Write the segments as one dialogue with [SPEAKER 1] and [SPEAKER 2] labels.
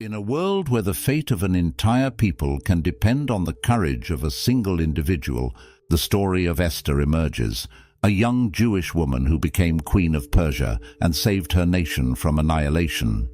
[SPEAKER 1] In a world where the fate of an entire people can depend on the courage of a single individual, the story of Esther emerges, a young Jewish woman who became Queen of Persia and saved her nation from annihilation.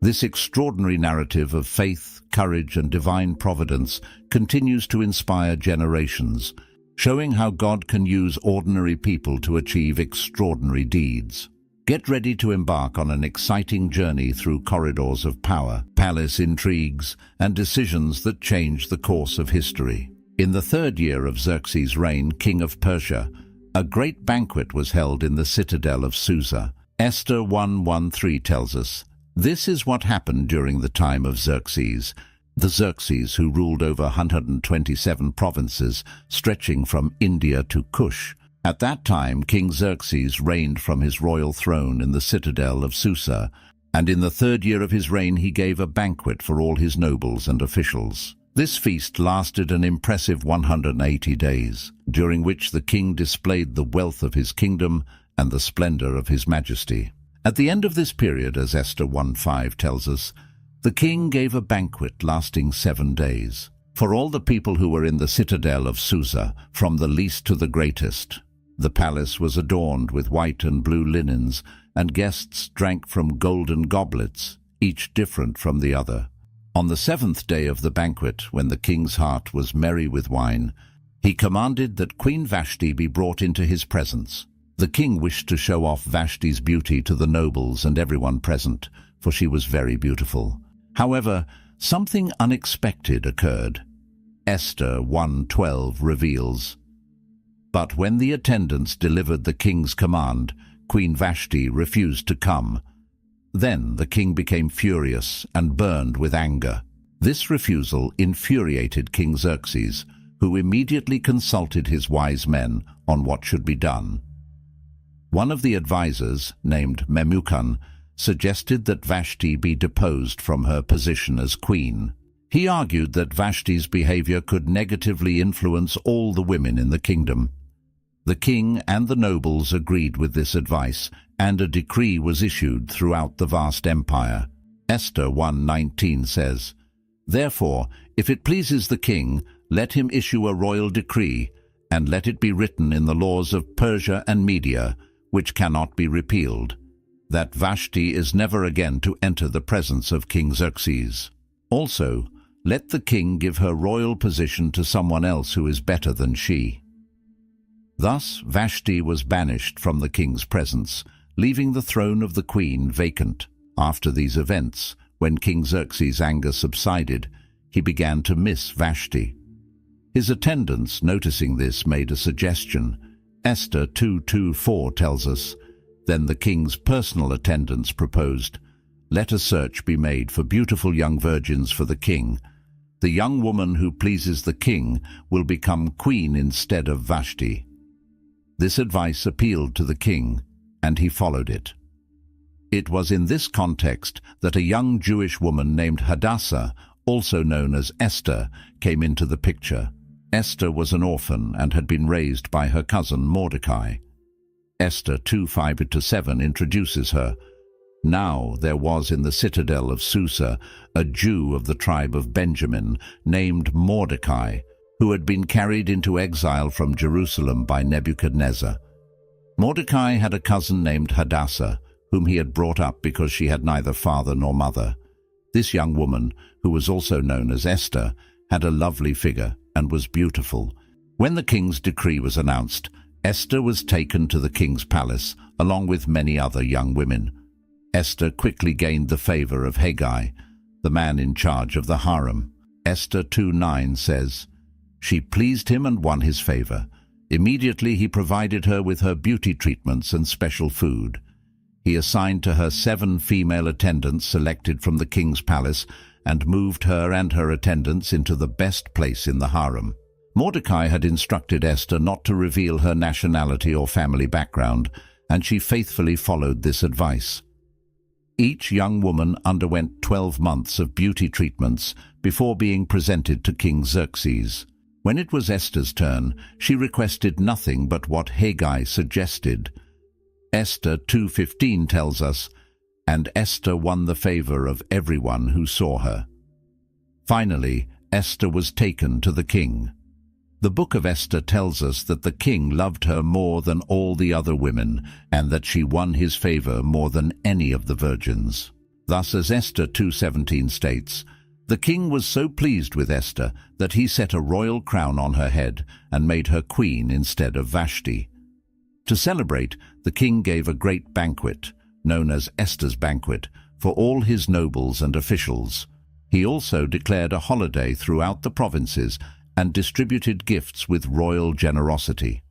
[SPEAKER 1] This extraordinary narrative of faith, courage, and divine providence continues to inspire generations, showing how God can use ordinary people to achieve extraordinary deeds. Get ready to embark on an exciting journey through corridors of power, palace intrigues, and decisions that change the course of history. In the third year of Xerxes' reign, king of Persia, a great banquet was held in the citadel of Susa. Esther 1:13 tells us, "This is what happened during the time of Xerxes, the Xerxes who ruled over 127 provinces, stretching from India to Kush. At that time, King Xerxes reigned from his royal throne in the citadel of Susa, and in the third year of his reign he gave a banquet for all his nobles and officials. This feast lasted an impressive 180 days, during which the king displayed the wealth of his kingdom and the splendor of his majesty. At the end of this period, as Esther 1:5 tells us, the king gave a banquet lasting 7 days for all the people who were in the citadel of Susa, from the least to the greatest. The palace was adorned with white and blue linens, and guests drank from golden goblets, each different from the other. On the 7th day of the banquet, when the king's heart was merry with wine, he commanded that Queen Vashti be brought into his presence. The king wished to show off Vashti's beauty to the nobles and everyone present, for she was very beautiful. However, something unexpected occurred. Esther 1:12 reveals, "But when the attendants delivered the king's command, Queen Vashti refused to come. Then the king became furious and burned with anger. This refusal infuriated King Xerxes, who immediately consulted his wise men on what should be done. One of the advisors, named Memucan, suggested that Vashti be deposed from her position as queen. He argued that Vashti's behavior could negatively influence all the women in the kingdom. The king and the nobles agreed with this advice, and a decree was issued throughout the vast empire. Esther 1:19 says, "Therefore, if it pleases the king, let him issue a royal decree, and let it be written in the laws of Persia and Media, which cannot be repealed, that Vashti is never again to enter the presence of King Xerxes. Also, let the king give her royal position to someone else who is better than she." Thus Vashti was banished from the king's presence, leaving the throne of the queen vacant. After these events, when King Xerxes' anger subsided, he began to miss Vashti. His attendants, noticing this, made a suggestion. Esther 2:4 tells us, "Then the king's personal attendants proposed, 'Let a search be made for beautiful young virgins for the king. The young woman who pleases the king will become queen instead of Vashti.' This advice appealed to the king, and he followed it. It was in this context that a young Jewish woman named Hadassah, also known as Esther, came into the picture. Esther was an orphan and had been raised by her cousin Mordecai. Esther 2:5-7 introduces her. "Now there was in the citadel of Susa a Jew of the tribe of Benjamin, named Mordecai, who had been carried into exile from Jerusalem by Nebuchadnezzar. Mordecai had a cousin named Hadassah, whom he had brought up because she had neither father nor mother. This young woman, who was also known as Esther, had a lovely figure and was beautiful. When the king's decree was announced, Esther was taken to the king's palace, along with many other young women. Esther quickly gained the favor of Haggai, the man in charge of the harem. Esther 2:9 says, "She pleased him and won his favor. Immediately he provided her with her beauty treatments and special food. He assigned to her 7 female attendants selected from the king's palace and moved her and her attendants into the best place in the harem." Mordecai had instructed Esther not to reveal her nationality or family background, and she faithfully followed this advice. Each young woman underwent 12 months of beauty treatments before being presented to King Xerxes. When it was Esther's turn, she requested nothing but what Haggai suggested. Esther 2:15 tells us, and Esther won the favor of everyone who saw her. Finally, Esther was taken to the king. The book of Esther tells us that the king loved her more than all the other women, and that she won his favor more than any of the virgins. Thus, as Esther 2:17 states, the king was so pleased with Esther that he set a royal crown on her head and made her queen instead of Vashti. To celebrate, the king gave a great banquet, known as Esther's banquet, for all his nobles and officials. He also declared a holiday throughout the provinces and distributed gifts with royal generosity.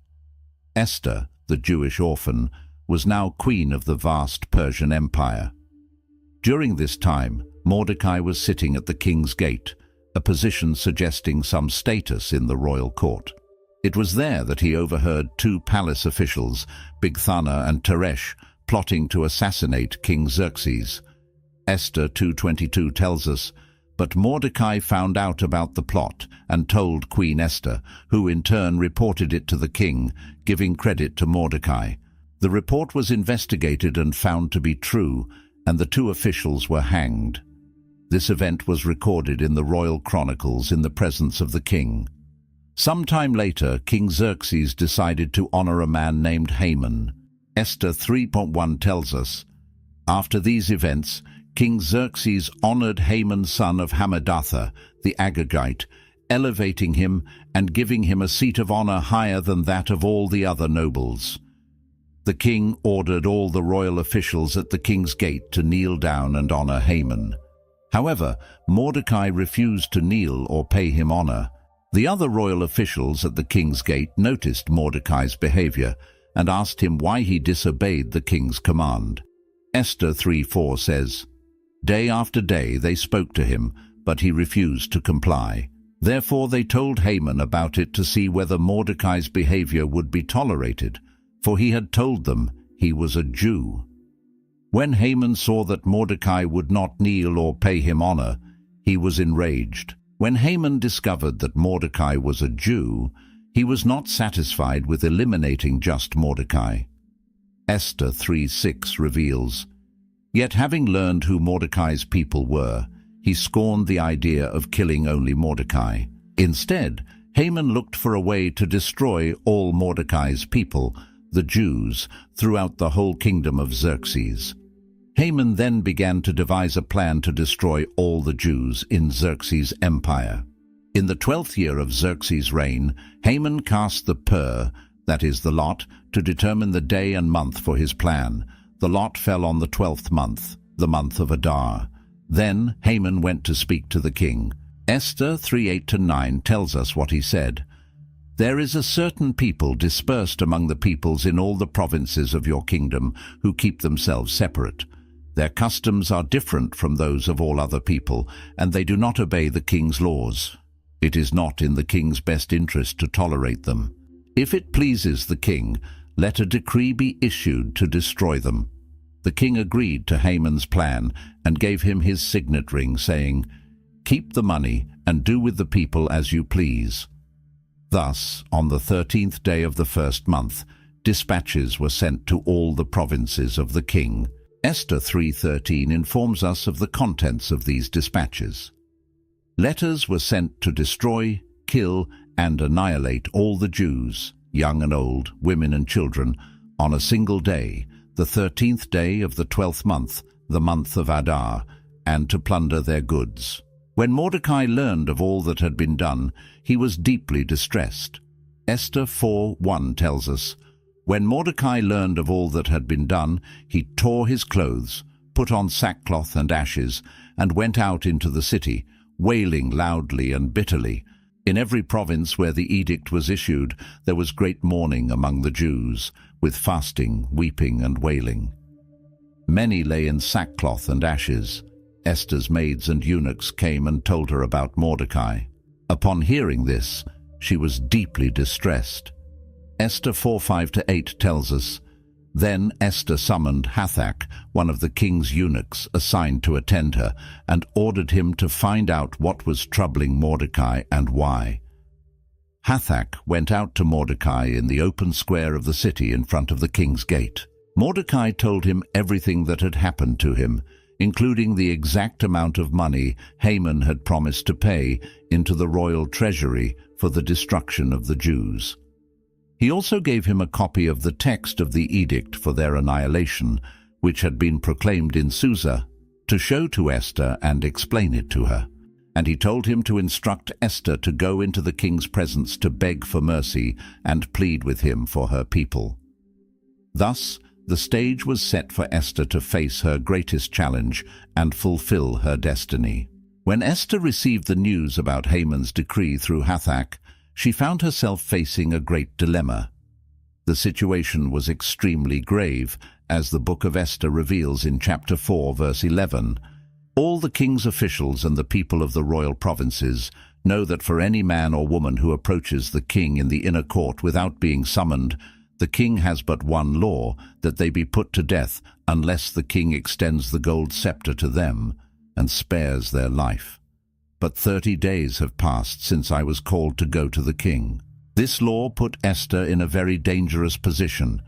[SPEAKER 1] Esther, the Jewish orphan, was now queen of the vast Persian Empire. During this time, Mordecai was sitting at the king's gate, a position suggesting some status in the royal court. It was there that he overheard two palace officials, Bigthana and Teresh, plotting to assassinate King Xerxes. Esther 2:22 tells us, "But Mordecai found out about the plot and told Queen Esther, who in turn reported it to the king, giving credit to Mordecai. The report was investigated and found to be true, and the two officials were hanged." This event was recorded in the royal chronicles in the presence of the king. Sometime later, King Xerxes decided to honor a man named Haman. Esther 3:1 tells us, "After these events, King Xerxes honored Haman son of Hammedatha, the Agagite, elevating him and giving him a seat of honor higher than that of all the other nobles. The king ordered all the royal officials at the king's gate to kneel down and honor Haman. However, Mordecai refused to kneel or pay him honor. The other royal officials at the king's gate noticed Mordecai's behavior and asked him why he disobeyed the king's command. Esther 3:4 says, "Day after day they spoke to him, but he refused to comply. Therefore they told Haman about it to see whether Mordecai's behavior would be tolerated, for he had told them he was a Jew. When Haman saw that Mordecai would not kneel or pay him honor, he was enraged. When Haman discovered that Mordecai was a Jew, he was not satisfied with eliminating just Mordecai." Esther 3:6 reveals, "Yet having learned who Mordecai's people were, he scorned the idea of killing only Mordecai. Instead, Haman looked for a way to destroy all Mordecai's people, the Jews, throughout the whole kingdom of Xerxes. Haman then began to devise a plan to destroy all the Jews in Xerxes' empire. In the 12th year of Xerxes' reign, Haman cast the pur, that is the lot, to determine the day and month for his plan. The lot fell on the 12th month, the month of Adar. Then Haman went to speak to the king. Esther 3:8-9 tells us what he said. "There is a certain people dispersed among the peoples in all the provinces of your kingdom who keep themselves separate. Their customs are different from those of all other people, and they do not obey the king's laws. It is not in the king's best interest to tolerate them. If it pleases the king, let a decree be issued to destroy them." The king agreed to Haman's plan and gave him his signet ring, saying, "Keep the money and do with the people as you please." Thus, on the 13th day of the first month, dispatches were sent to all the provinces of the king. Esther 3:13 informs us of the contents of these dispatches. Letters were sent to destroy, kill, and annihilate all the Jews, young and old, women and children, on a single day, the 13th day of the 12th month, the month of Adar, and to plunder their goods. When Mordecai learned of all that had been done, he was deeply distressed. Esther 4:1 tells us, "When Mordecai learned of all that had been done, he tore his clothes, put on sackcloth and ashes, and went out into the city, wailing loudly and bitterly. In every province where the edict was issued, there was great mourning among the Jews, with fasting, weeping, and wailing. Many lay in sackcloth and ashes. Esther's maids and eunuchs came and told her about Mordecai. Upon hearing this, she was deeply distressed." Esther 4:5-8 tells us, "Then Esther summoned Hathach, one of the king's eunuchs assigned to attend her, and ordered him to find out what was troubling Mordecai and why. Hathach went out to Mordecai in the open square of the city in front of the king's gate. Mordecai told him everything that had happened to him, including the exact amount of money Haman had promised to pay into the royal treasury for the destruction of the Jews. He also gave him a copy of the text of the edict for their annihilation, which had been proclaimed in Susa, to show to Esther and explain it to her. And he told him to instruct Esther to go into the king's presence to beg for mercy and plead with him for her people. Thus, the stage was set for Esther to face her greatest challenge and fulfill her destiny. When Esther received the news about Haman's decree through Hathach, she found herself facing a great dilemma. The situation was extremely grave, as the book of Esther reveals in chapter 4, verse 11. All the king's officials and the people of the royal provinces know that for any man or woman who approaches the king in the inner court without being summoned, the king has but one law, that they be put to death unless the king extends the gold scepter to them and spares their life. But 30 days have passed since I was called to go to the king. This law put Esther in a very dangerous position.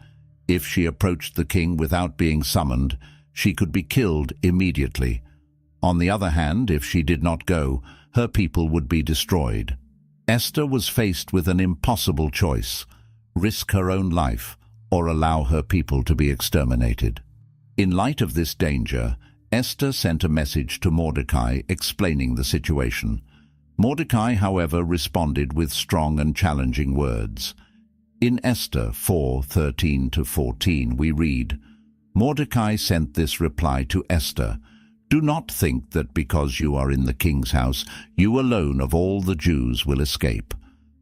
[SPEAKER 1] If she approached the king without being summoned, she could be killed immediately. On the other hand, if she did not go, her people would be destroyed. Esther was faced with an impossible choice: risk her own life or allow her people to be exterminated. In light of this danger, Esther sent a message to Mordecai explaining the situation. Mordecai, however, responded with strong and challenging words. In Esther 4:13-14 we read, Mordecai sent this reply to Esther: "Do not think that because you are in the king's house, you alone of all the Jews will escape.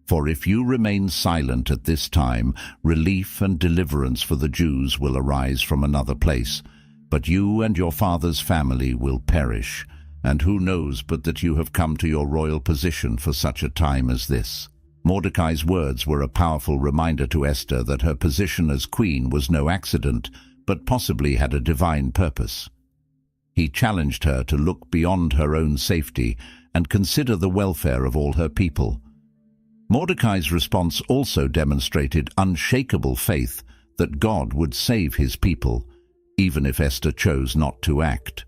[SPEAKER 1] For if you remain silent at this time, relief and deliverance for the Jews will arise from another place. But you and your father's family will perish. And who knows but that you have come to your royal position for such a time as this?" Mordecai's words were a powerful reminder to Esther that her position as queen was no accident, but possibly had a divine purpose. He challenged her to look beyond her own safety and consider the welfare of all her people. Mordecai's response also demonstrated unshakable faith that God would save his people, even if Esther chose not to act.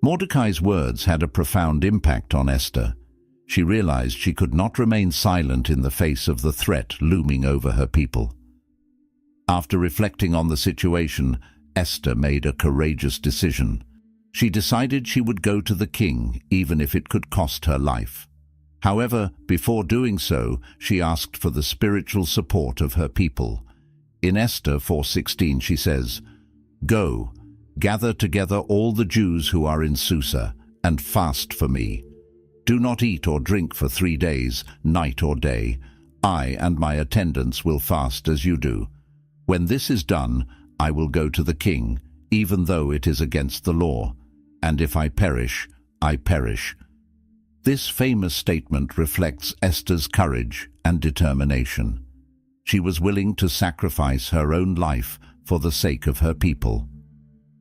[SPEAKER 1] Mordecai's words had a profound impact on Esther. She realized she could not remain silent in the face of the threat looming over her people. After reflecting on the situation, Esther made a courageous decision. She decided she would go to the king, even if it could cost her life. However, before doing so, she asked for the spiritual support of her people. In Esther 4:16 she says, "Go, gather together all the Jews who are in Susa, and fast for me. Do not eat or drink for 3 days, night or day. I and my attendants will fast as you do. When this is done, I will go to the king, even though it is against the law. And if I perish, I perish." This famous statement reflects Esther's courage and determination. She was willing to sacrifice her own life for the sake of her people.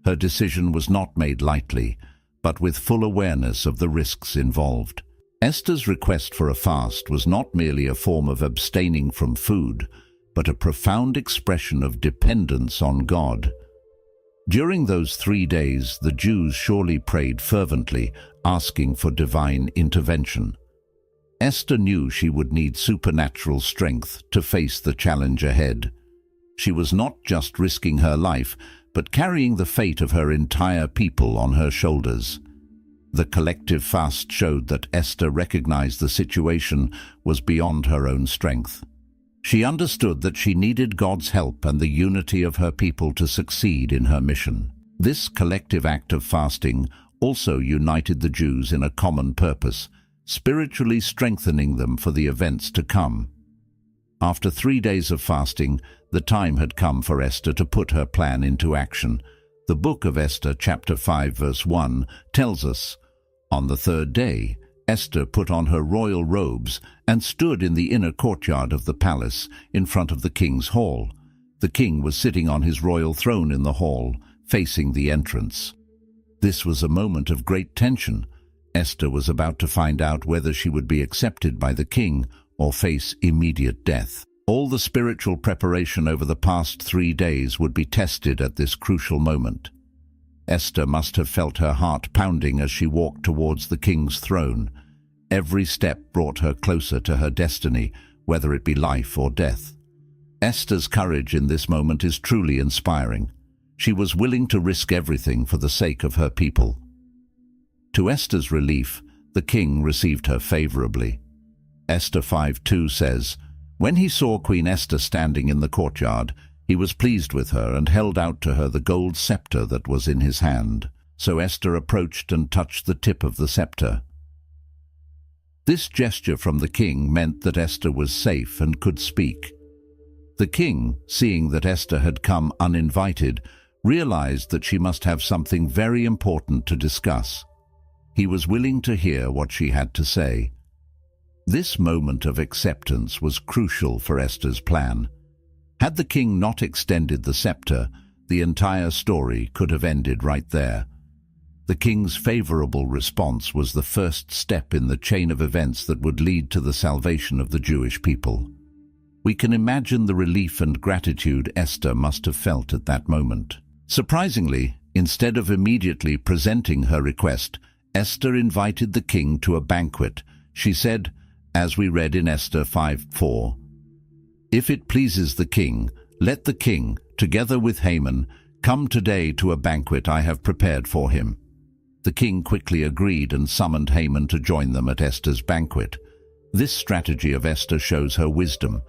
[SPEAKER 1] Her decision was not made lightly, but with full awareness of the risks involved. Esther's request for a fast was not merely a form of abstaining from food, but a profound expression of dependence on God. During those 3 days, the Jews surely prayed fervently, asking for divine intervention. Esther knew she would need supernatural strength to face the challenge ahead. She was not just risking her life, but carrying the fate of her entire people on her shoulders. The collective fast showed that Esther recognized the situation was beyond her own strength. She understood that she needed God's help and the unity of her people to succeed in her mission. This collective act of fasting also united the Jews in a common purpose, spiritually strengthening them for the events to come. After 3 days of fasting, the time had come for Esther to put her plan into action. The book of Esther, chapter 5, verse 1, tells us, "On the 3rd day, Esther put on her royal robes and stood in the inner courtyard of the palace in front of the king's hall. The king was sitting on his royal throne in the hall, facing the entrance." This was a moment of great tension. Esther was about to find out whether she would be accepted by the king or face immediate death. All the spiritual preparation over the past 3 days would be tested at this crucial moment. Esther must have felt her heart pounding as she walked towards the king's throne. Every step brought her closer to her destiny, whether it be life or death. Esther's courage in this moment is truly inspiring. She was willing to risk everything for the sake of her people. To Esther's relief, the king received her favorably. Esther 5:2 says, "When he saw Queen Esther standing in the courtyard, he was pleased with her and held out to her the gold scepter that was in his hand. So Esther approached and touched the tip of the scepter." This gesture from the king meant that Esther was safe and could speak. The king, seeing that Esther had come uninvited, realized that she must have something very important to discuss. He was willing to hear what she had to say. This moment of acceptance was crucial for Esther's plan. Had the king not extended the scepter, the entire story could have ended right there. The king's favorable response was the first step in the chain of events that would lead to the salvation of the Jewish people. We can imagine the relief and gratitude Esther must have felt at that moment. Surprisingly, instead of immediately presenting her request, Esther invited the king to a banquet. She said, as we read in Esther 5:4, "If it pleases the king, let the king, together with Haman, come today to a banquet I have prepared for him." The king quickly agreed and summoned Haman to join them at Esther's banquet. This strategy of Esther shows her wisdom.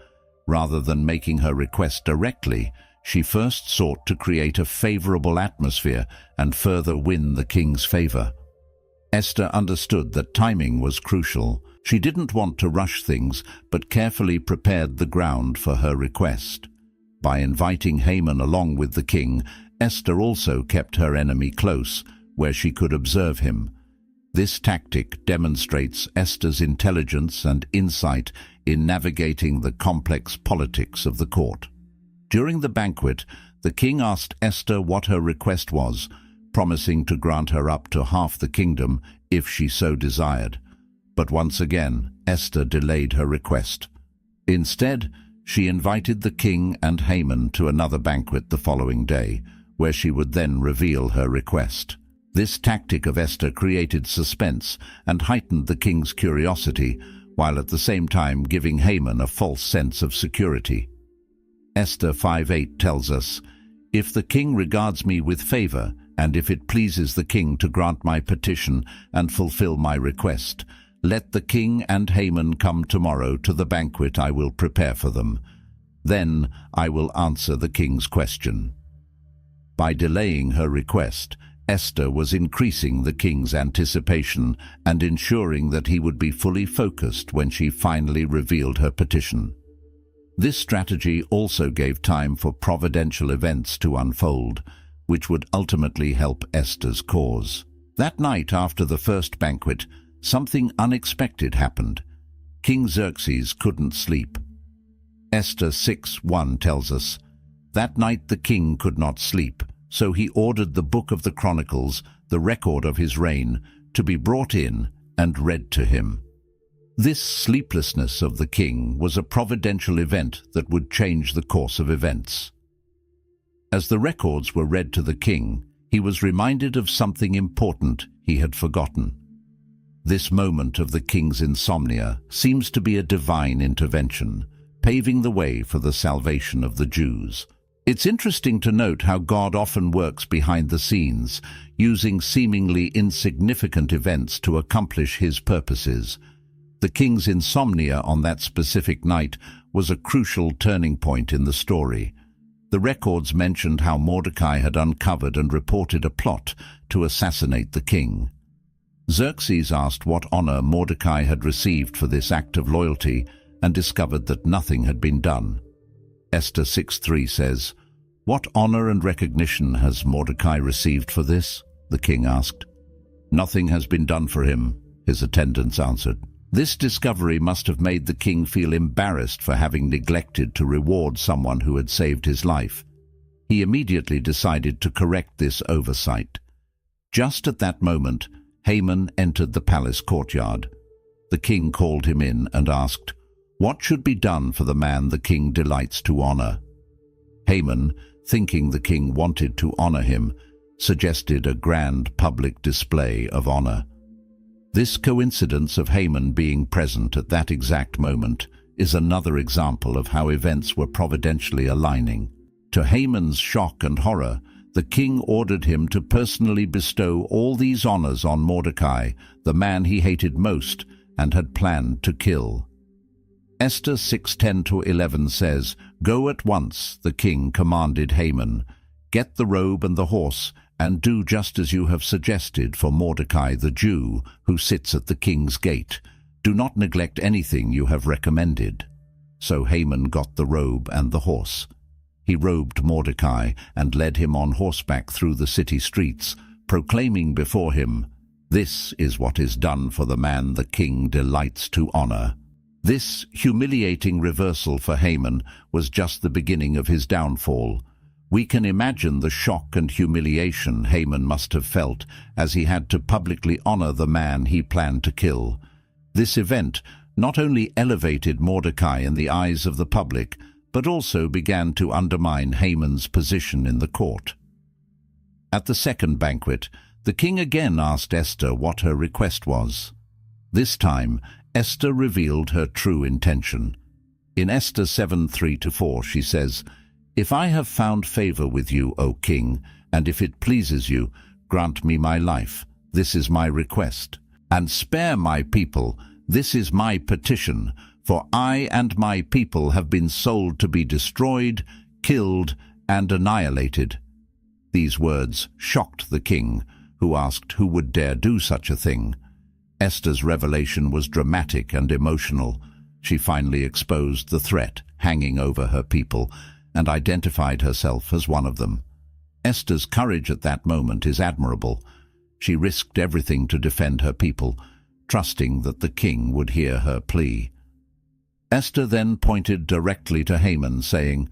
[SPEAKER 1] Rather than making her request directly, she first sought to create a favorable atmosphere and further win the king's favor. Esther understood that timing was crucial. She didn't want to rush things, but carefully prepared the ground for her request. By inviting Haman along with the king, Esther also kept her enemy close, where she could observe him. This tactic demonstrates Esther's intelligence and insight in navigating the complex politics of the court. During the banquet, the king asked Esther what her request was, promising to grant her up to half the kingdom if she so desired. But once again, Esther delayed her request. Instead, she invited the king and Haman to another banquet the following day, where she would then reveal her request. This tactic of Esther created suspense and heightened the king's curiosity, while at the same time giving Haman a false sense of security. Esther 5:8 tells us, "If the king regards me with favor, and if it pleases the king to grant my petition and fulfill my request, let the king and Haman come tomorrow to the banquet I will prepare for them. Then I will answer the king's question." By delaying her request, Esther was increasing the king's anticipation and ensuring that he would be fully focused when she finally revealed her petition. This strategy also gave time for providential events to unfold, which would ultimately help Esther's cause. That night after the first banquet, something unexpected happened. King Xerxes couldn't sleep. Esther 6:1 tells us, "That night the king could not sleep, so he ordered the book of the Chronicles, the record of his reign, to be brought in and read to him." This sleeplessness of the king was a providential event that would change the course of events. As the records were read to the king, he was reminded of something important he had forgotten. This moment of the king's insomnia seems to be a divine intervention, paving the way for the salvation of the Jews. It's interesting to note how God often works behind the scenes, using seemingly insignificant events to accomplish his purposes. The king's insomnia on that specific night was a crucial turning point in the story. The records mentioned how Mordecai had uncovered and reported a plot to assassinate the king. Xerxes asked what honor Mordecai had received for this act of loyalty and discovered that nothing had been done. Esther 6:3 says, "What honor and recognition has Mordecai received for this?" the king asked. "Nothing has been done for him," his attendants answered. This discovery must have made the king feel embarrassed for having neglected to reward someone who had saved his life. He immediately decided to correct this oversight. Just at that moment, Haman entered the palace courtyard. The king called him in and asked, What should be done for the man the king delights to honor? Haman, thinking the king wanted to honor him, suggested a grand public display of honor. This coincidence of Haman being present at that exact moment is another example of how events were providentially aligning. To Haman's shock and horror, the king ordered him to personally bestow all these honors on Mordecai, the man he hated most and had planned to kill. Esther 6:10-11 says, "Go at once," the king commanded Haman. "Get the robe and the horse, and do just as you have suggested for Mordecai the Jew, who sits at the king's gate. Do not neglect anything you have recommended." So Haman got the robe and the horse. He robed Mordecai and led him on horseback through the city streets, proclaiming before him, "This is what is done for the man the king delights to honor." This humiliating reversal for Haman was just the beginning of his downfall. We can imagine the shock and humiliation Haman must have felt as he had to publicly honor the man he planned to kill. This event not only elevated Mordecai in the eyes of the public, but also began to undermine Haman's position in the court. At the second banquet, the king again asked Esther what her request was. This time, Esther revealed her true intention. In Esther 7:3-4, she says, "If I have found favor with you, O king, and if it pleases you, grant me my life. This is my request. And spare my people. This is my petition. For I and my people have been sold to be destroyed, killed, and annihilated." These words shocked the king, who asked who would dare do such a thing. Esther's revelation was dramatic and emotional. She finally exposed the threat hanging over her people and identified herself as one of them. Esther's courage at that moment is admirable. She risked everything to defend her people, trusting that the king would hear her plea. Esther then pointed directly to Haman, saying,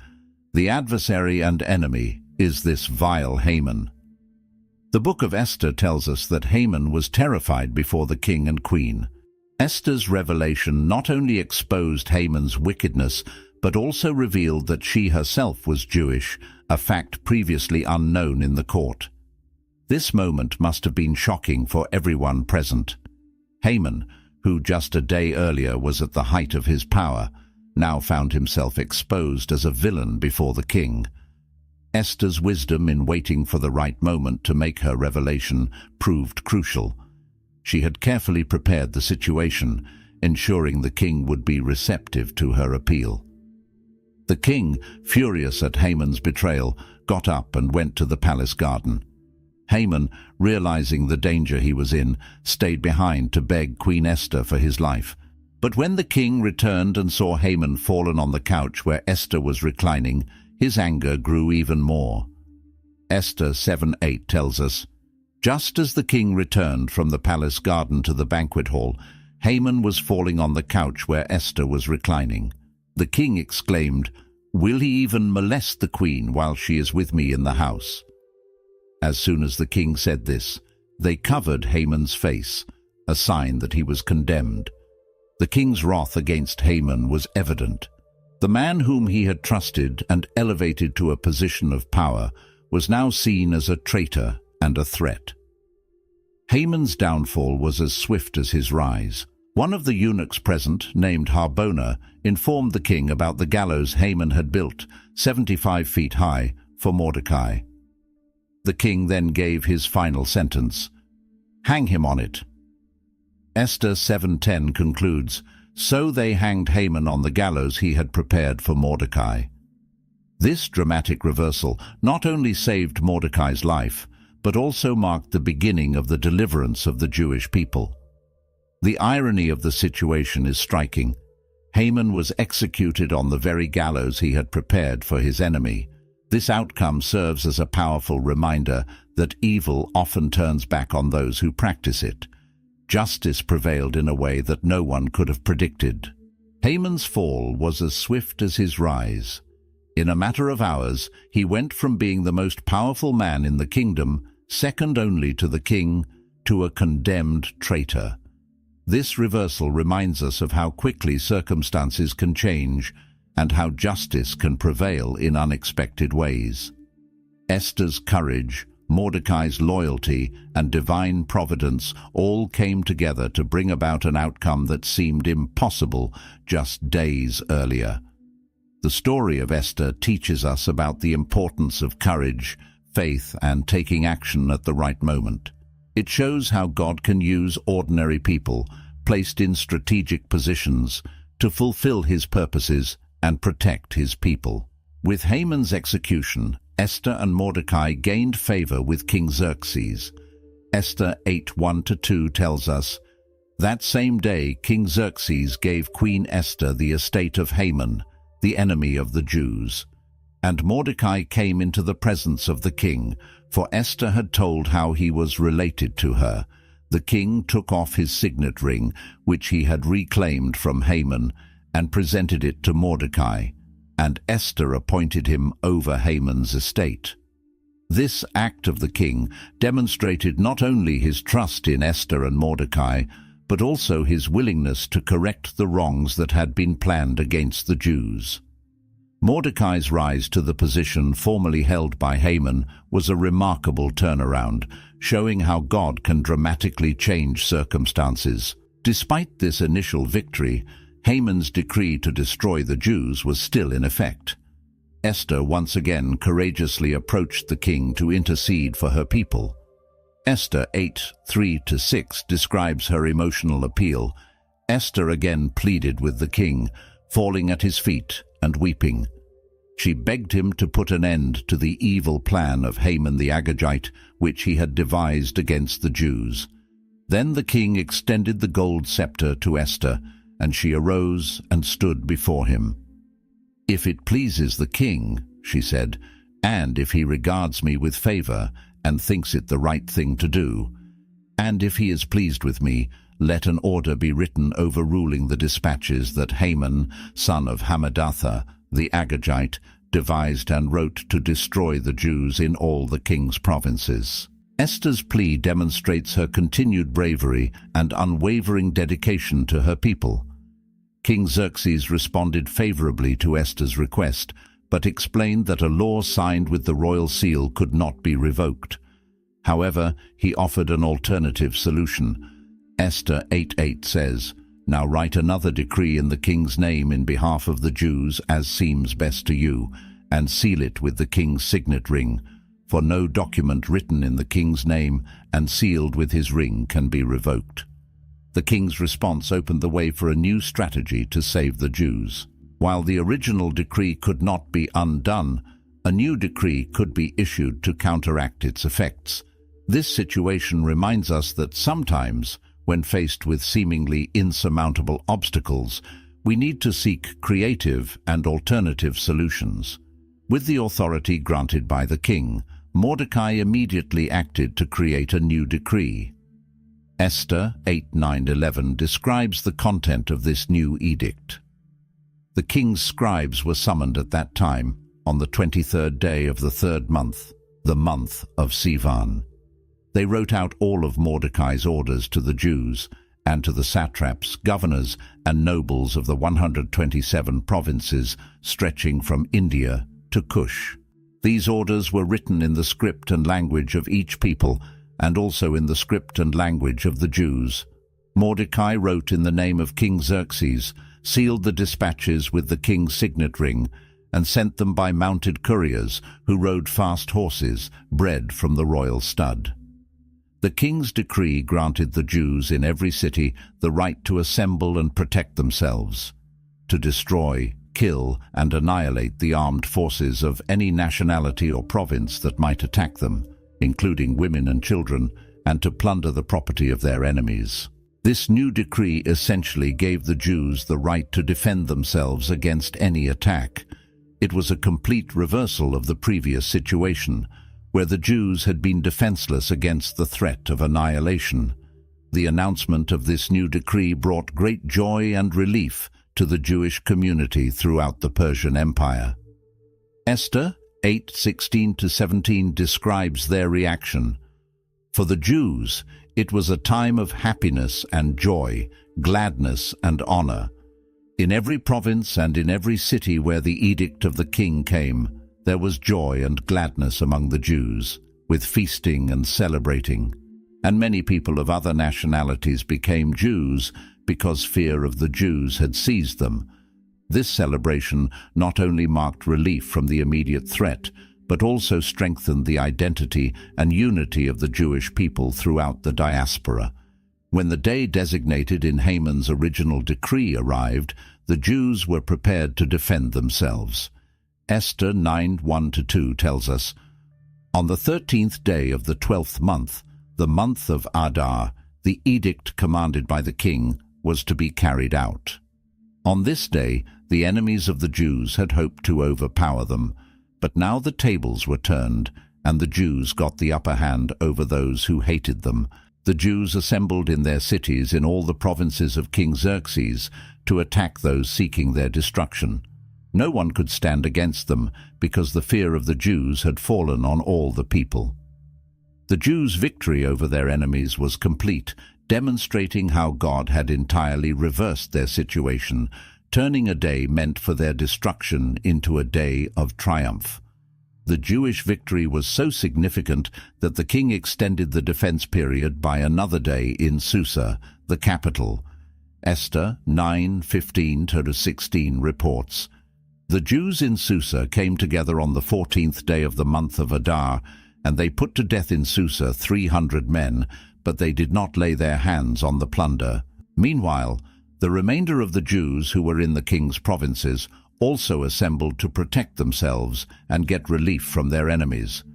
[SPEAKER 1] "The adversary and enemy is this vile Haman." The book of Esther tells us that Haman was terrified before the king and queen. Esther's revelation not only exposed Haman's wickedness, but also revealed that she herself was Jewish, a fact previously unknown in the court. This moment must have been shocking for everyone present. Haman, who just a day earlier was at the height of his power, now found himself exposed as a villain before the king. Esther's wisdom in waiting for the right moment to make her revelation proved crucial. She had carefully prepared the situation, ensuring the king would be receptive to her appeal. The king, furious at Haman's betrayal, got up and went to the palace garden. Haman, realizing the danger he was in, stayed behind to beg Queen Esther for his life. But when the king returned and saw Haman fallen on the couch where Esther was reclining, his anger grew even more. Esther 7:8 tells us, "Just as the king returned from the palace garden to the banquet hall, Haman was falling on the couch where Esther was reclining. The king exclaimed, 'Will he even molest the queen while she is with me in the house?' As soon as the king said this, they covered Haman's face, a sign that he was condemned. The king's wrath against Haman was evident. The man whom he had trusted and elevated to a position of power was now seen as a traitor and a threat. Haman's downfall was as swift as his rise. One of the eunuchs present, named Harbona, informed the king about the gallows Haman had built, 75 feet high, for Mordecai. The king then gave his final sentence, "Hang him on it." Esther 7:10 concludes, "So they hanged Haman on the gallows he had prepared for Mordecai." This dramatic reversal not only saved Mordecai's life, but also marked the beginning of the deliverance of the Jewish people. The irony of the situation is striking. Haman was executed on the very gallows he had prepared for his enemy. This outcome serves as a powerful reminder that evil often turns back on those who practice it. Justice prevailed in a way that no one could have predicted. Haman's fall was as swift as his rise. In a matter of hours, he went from being the most powerful man in the kingdom, second only to the king, to a condemned traitor. This reversal reminds us of how quickly circumstances can change and how justice can prevail in unexpected ways. Esther's courage, Mordecai's loyalty, and divine providence all came together to bring about an outcome that seemed impossible just days earlier. The story of Esther teaches us about the importance of courage, faith, and taking action at the right moment. It shows how God can use ordinary people, placed in strategic positions, to fulfill his purposes and protect his people. With Haman's execution, Esther and Mordecai gained favor with King Xerxes. Esther 8:1-2 tells us, "That same day King Xerxes gave Queen Esther the estate of Haman, the enemy of the Jews. And Mordecai came into the presence of the king, for Esther had told how he was related to her. The king took off his signet ring, which he had reclaimed from Haman, and presented it to Mordecai, and Esther appointed him over Haman's estate." This act of the king demonstrated not only his trust in Esther and Mordecai, but also his willingness to correct the wrongs that had been planned against the Jews. Mordecai's rise to the position formerly held by Haman was a remarkable turnaround, showing how God can dramatically change circumstances. Despite this initial victory, Haman's decree to destroy the Jews was still in effect. Esther once again courageously approached the king to intercede for her people. Esther 8:3-6 describes her emotional appeal. Esther again pleaded with the king, falling at his feet and weeping. She begged him to put an end to the evil plan of Haman the Agagite, which he had devised against the Jews. Then the king extended the gold scepter to Esther, and she arose and stood before him. "If it pleases the king," she said, "and if he regards me with favor and thinks it the right thing to do, and if he is pleased with me, let an order be written overruling the dispatches that Haman, son of Hammedatha, the Agagite, devised and wrote to destroy the Jews in all the king's provinces." Esther's plea demonstrates her continued bravery and unwavering dedication to her people. King Xerxes responded favorably to Esther's request, but explained that a law signed with the royal seal could not be revoked. However, he offered an alternative solution. Esther 8:8 says, "Now write another decree in the king's name in behalf of the Jews as seems best to you, and seal it with the king's signet ring. For no document written in the king's name and sealed with his ring can be revoked." The king's response opened the way for a new strategy to save the Jews. While the original decree could not be undone, a new decree could be issued to counteract its effects. This situation reminds us that sometimes, when faced with seemingly insurmountable obstacles, we need to seek creative and alternative solutions. With the authority granted by the king, Mordecai immediately acted to create a new decree. Esther 8:9-11 describes the content of this new edict. The king's scribes were summoned at that time, on the 23rd day of the 3rd month, the month of Sivan. They wrote out all of Mordecai's orders to the Jews and to the satraps, governors, and nobles of the 127 provinces stretching from India to Cush. These orders were written in the script and language of each people, and also in the script and language of the Jews. Mordecai wrote in the name of King Xerxes, sealed the dispatches with the king's signet ring, and sent them by mounted couriers who rode fast horses, bred from the royal stud. The king's decree granted the Jews in every city the right to assemble and protect themselves, to destroy, kill, and annihilate the armed forces of any nationality or province that might attack them, including women and children, and to plunder the property of their enemies. This new decree essentially gave the Jews the right to defend themselves against any attack. It was a complete reversal of the previous situation, where the Jews had been defenseless against the threat of annihilation. The announcement of this new decree brought great joy and relief to the Jewish community throughout the Persian Empire. Esther 8:16-17 describes their reaction. For the Jews, It was a time of happiness and joy, gladness and honor. In every province and in every city where the edict of the king came, there was joy and gladness among the Jews, with feasting and celebrating. And many people of other nationalities became Jews because fear of the Jews had seized them. This celebration not only marked relief from the immediate threat, but also strengthened the identity and unity of the Jewish people throughout the diaspora. When the day designated in Haman's original decree arrived, the Jews were prepared to defend themselves. Esther 9:1-2 tells us, "On the 13th day of the 12th month, the month of Adar, the edict commanded by the king was to be carried out. On this day, the enemies of the Jews had hoped to overpower them, but now the tables were turned, and the Jews got the upper hand over those who hated them. The Jews assembled in their cities in all the provinces of King Xerxes to attack those seeking their destruction. No one could stand against them, because the fear of the Jews had fallen on all the people." The Jews' victory over their enemies was complete, demonstrating how God had entirely reversed their situation, turning a day meant for their destruction into a day of triumph. The Jewish victory was so significant that the king extended the defense period by another day in Susa, the capital. Esther 9:15-16 reports, "The Jews in Susa came together on the 14th day of the month of Adar, and they put to death in Susa 300 men, but they did not lay their hands on the plunder. Meanwhile, the remainder of the Jews who were in the king's provinces also assembled to protect themselves and get relief from their enemies.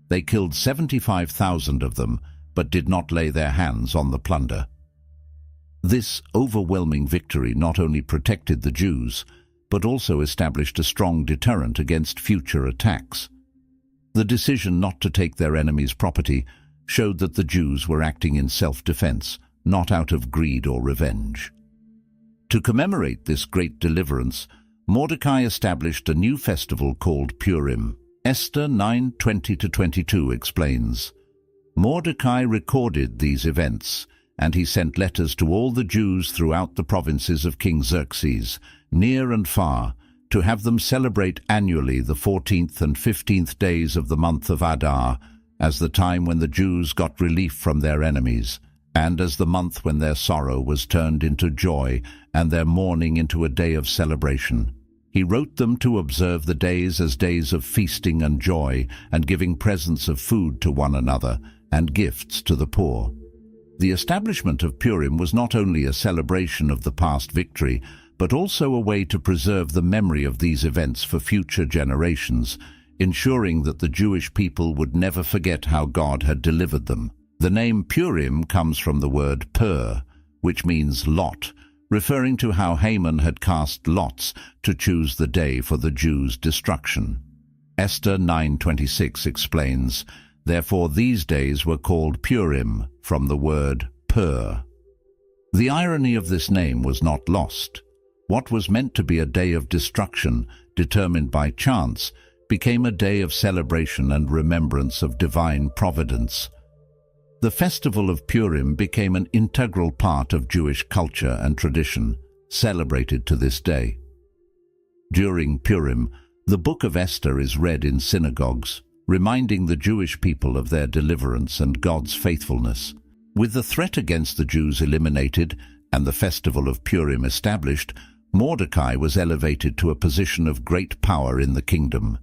[SPEAKER 1] They killed 75,000 of them, but did not lay their hands on the plunder." This overwhelming victory not only protected the Jews, but also established a strong deterrent against future attacks. The decision not to take their enemies' property showed that the Jews were acting in self-defense, not out of greed or revenge. To commemorate this great deliverance, Mordecai established a new festival called Purim. Esther 9:20-22 explains, "Mordecai recorded these events, and he sent letters to all the Jews throughout the provinces of King Xerxes, near and far, to have them celebrate annually the 14th and 15th days of the month of Adar, as the time when the Jews got relief from their enemies, and as the month when their sorrow was turned into joy and their mourning into a day of celebration. He wrote them to observe the days as days of feasting and joy, and giving presents of food to one another, and gifts to the poor." The establishment of Purim was not only a celebration of the past victory, but also a way to preserve the memory of these events for future generations, ensuring that the Jewish people would never forget how God had delivered them. The name Purim comes from the word pur, which means lot, referring to how Haman had cast lots to choose the day for the Jews' destruction. Esther 9:26 explains, "Therefore these days were called Purim, from the word pur." The irony of this name was not lost. What was meant to be a day of destruction, determined by chance, became a day of celebration and remembrance of divine providence. The festival of Purim became an integral part of Jewish culture and tradition, celebrated to this day. During Purim, the book of Esther is read in synagogues, reminding the Jewish people of their deliverance and God's faithfulness. With the threat against the Jews eliminated and the festival of Purim established, Mordecai was elevated to a position of great power in the kingdom.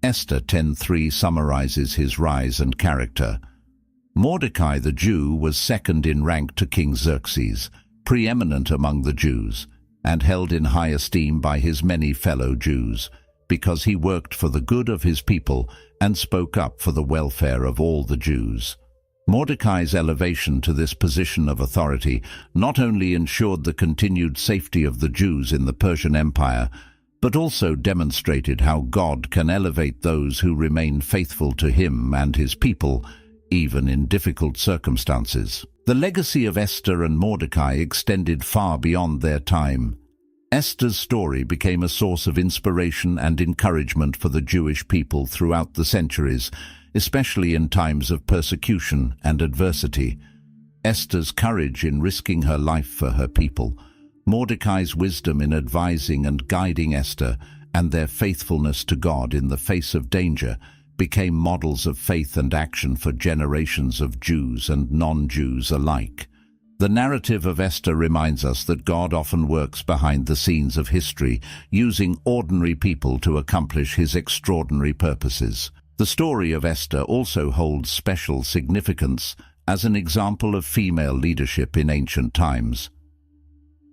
[SPEAKER 1] Esther 10:3 summarizes his rise and character. Mordecai the Jew was second in rank to King Xerxes, preeminent among the Jews, and held in high esteem by his many fellow Jews, because he worked for the good of his people and spoke up for the welfare of all the Jews. Mordecai's elevation to this position of authority not only ensured the continued safety of the Jews in the Persian Empire, but also demonstrated how God can elevate those who remain faithful to him and his people, even in difficult circumstances. The legacy of Esther and Mordecai extended far beyond their time. Esther's story became a source of inspiration and encouragement for the Jewish people throughout the centuries, especially in times of persecution and adversity. Esther's courage in risking her life for her people, Mordecai's wisdom in advising and guiding Esther, and their faithfulness to God in the face of danger became models of faith and action for generations of Jews and non-Jews alike. The narrative of Esther reminds us that God often works behind the scenes of history, using ordinary people to accomplish his extraordinary purposes. The story of Esther also holds special significance as an example of female leadership in ancient times.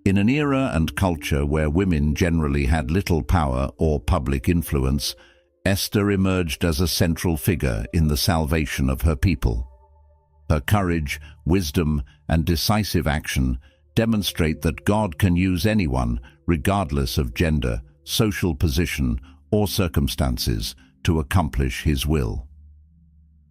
[SPEAKER 1] In an era and culture where women generally had little power or public influence, Esther emerged as a central figure in the salvation of her people. Her courage, wisdom, and decisive action demonstrate that God can use anyone, regardless of gender, social position, or circumstances, to accomplish his will.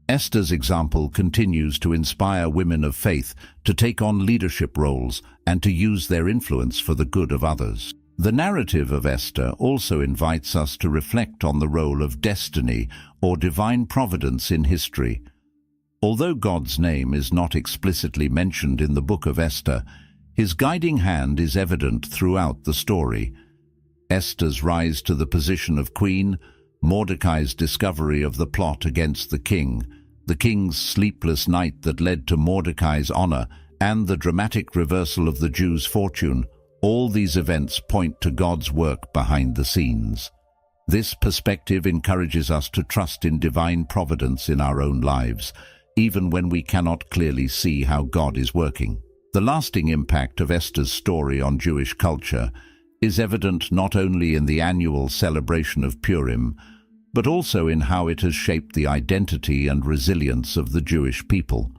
[SPEAKER 1] Esther's example continues to inspire women of faith to take on leadership roles and to use their influence for the good of others. The narrative of Esther also invites us to reflect on the role of destiny or divine providence in history. Although God's name is not explicitly mentioned in the book of Esther, his guiding hand is evident throughout the story. Esther's rise to the position of queen, Mordecai's discovery of the plot against the king's sleepless night that led to Mordecai's honor, and the dramatic reversal of the Jews' fortune, all these events point to God's work behind the scenes. This perspective encourages us to trust in divine providence in our own lives, even when we cannot clearly see how God is working. The lasting impact of Esther's story on Jewish culture is evident not only in the annual celebration of Purim, but also in how it has shaped the identity and resilience of the Jewish people.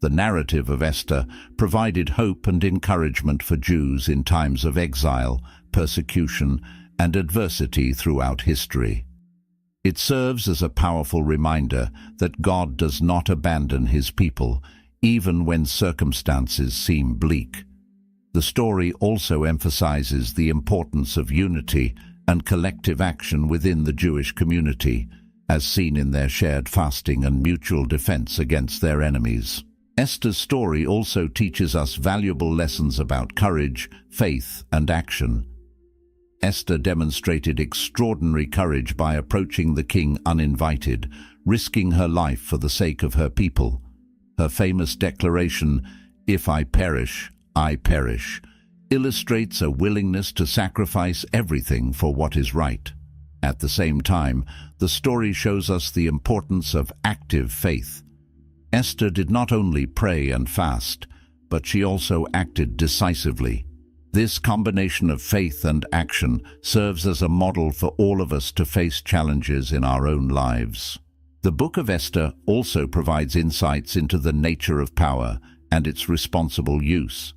[SPEAKER 1] The narrative of Esther provided hope and encouragement for Jews in times of exile, persecution, and adversity throughout history. It serves as a powerful reminder that God does not abandon his people, even when circumstances seem bleak. The story also emphasizes the importance of unity and collective action within the Jewish community, as seen in their shared fasting and mutual defense against their enemies. Esther's story also teaches us valuable lessons about courage, faith, and action. Esther demonstrated extraordinary courage by approaching the king uninvited, risking her life for the sake of her people. Her famous declaration, "If I perish, I perish," illustrates a willingness to sacrifice everything for what is right. At the same time, the story shows us the importance of active faith. Esther did not only pray and fast, but she also acted decisively. This combination of faith and action serves as a model for all of us to face challenges in our own lives. The book of Esther also provides insights into the nature of power and its responsible use.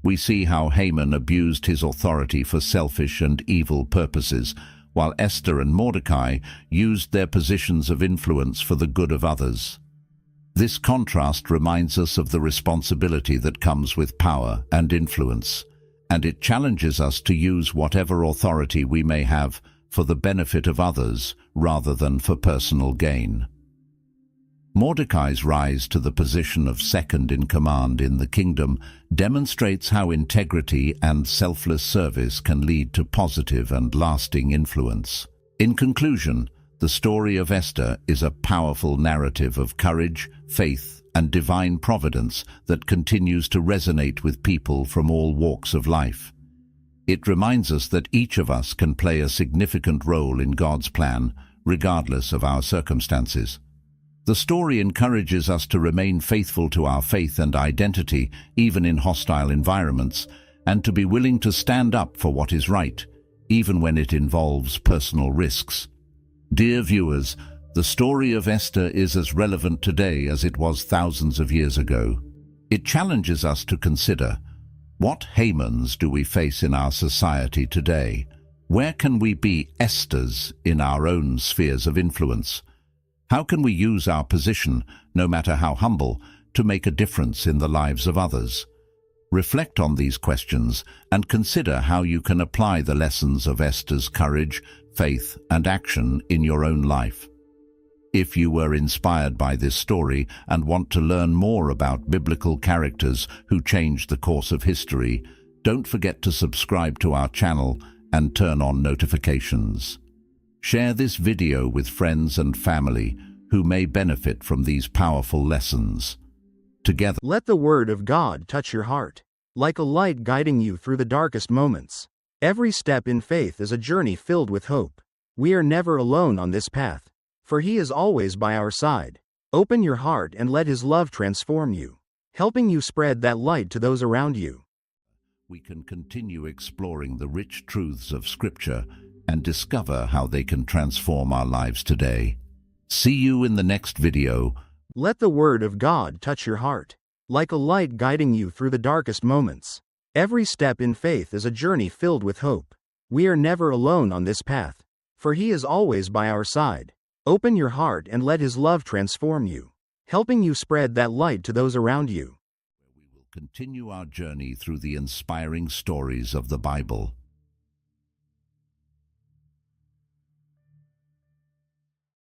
[SPEAKER 1] We see how Haman abused his authority for selfish and evil purposes, while Esther and Mordecai used their positions of influence for the good of others. This contrast reminds us of the responsibility that comes with power and influence, and it challenges us to use whatever authority we may have for the benefit of others rather than for personal gain. Mordecai's rise to the position of second in command in the kingdom demonstrates how integrity and selfless service can lead to positive and lasting influence. In conclusion, the story of Esther is a powerful narrative of courage, faith, and divine providence that continues to resonate with people from all walks of life. It reminds us that each of us can play a significant role in God's plan, regardless of our circumstances. The story encourages us to remain faithful to our faith and identity, even in hostile environments, and to be willing to stand up for what is right, even when it involves personal risks. Dear viewers, the story of Esther is as relevant today as it was thousands of years ago. It challenges us to consider, what Hamans do we face in our society today? Where can we be Esthers in our own spheres of influence? How can we use our position, no matter how humble, to make a difference in the lives of others? Reflect on these questions and consider how you can apply the lessons of Esther's courage, faith, and action in your own life. If you were inspired by this story and want to learn more about biblical characters who changed the course of history, don't forget to subscribe to our channel and turn on notifications. Share this video with friends and family who may benefit from these powerful lessons. Together,
[SPEAKER 2] let the Word of God touch your heart, like a light guiding you through the darkest moments. Every step in faith is a journey filled with hope. We are never alone on this path, for He is always by our side. Open your heart and let His love transform you, helping you spread that light to those around you.
[SPEAKER 1] We can continue exploring the rich truths of Scripture and discover how they can transform our lives today. See you in the next video.
[SPEAKER 2] Let the Word of God touch your heart, like a light guiding you through the darkest moments. Every step in faith is a journey filled with hope. We are never alone on this path, for He is always by our side. Open your heart and let His love transform you, helping you spread that light to those around you.
[SPEAKER 1] We will continue our journey through the inspiring stories of the Bible.